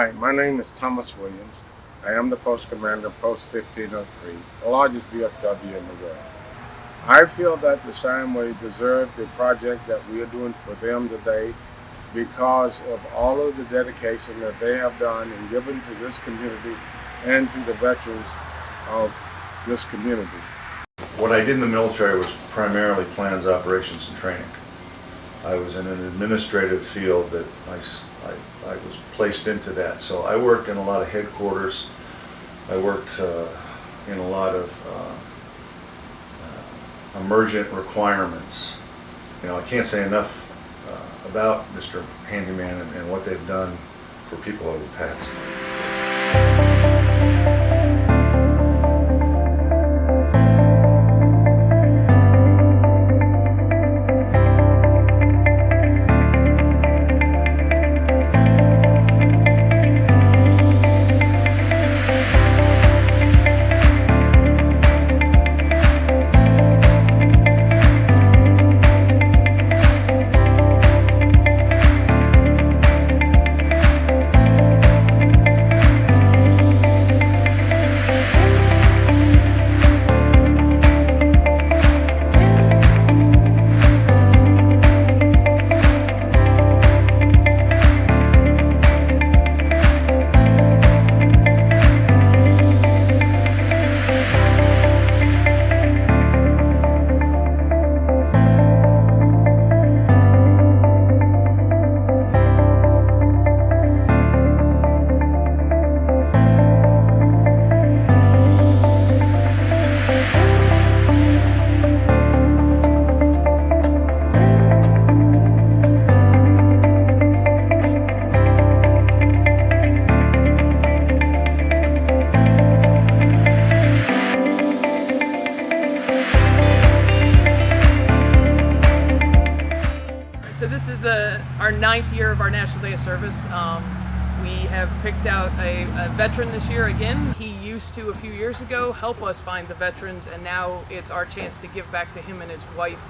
Hi, my name is Thomas Williams. I am the Post Commander of Post 1503, the largest VFW in the world. I feel that the Steinway deserve the project that we are doing for them today because of all of the dedication that they have done and given to this community and to the veterans of this community. What I did in the military was primarily plans, operations, and training. I was in an administrative field that I was placed into that. So I worked in a lot of headquarters. I worked in a lot of emergent requirements. You know, I can't say enough about Mr. Handyman and what they've done for people over the past. So this is our 9th year of our National Day of Service. We have picked out a veteran this year again. He used to, a few years ago, help us find the veterans, and now it's our chance to give back to him and his wife.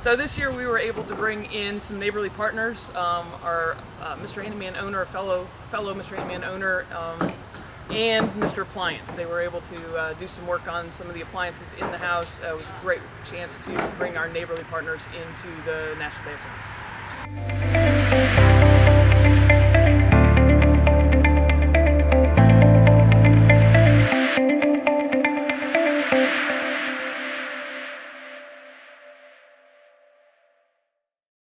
So this year we were able to bring in some neighborly partners. Our Mr. Handyman owner, fellow Mr. Handyman owner, and Mr. Appliance. They were able to do some work on some of the appliances in the house. It was a great chance to bring our neighborly partners into the National Day of Service.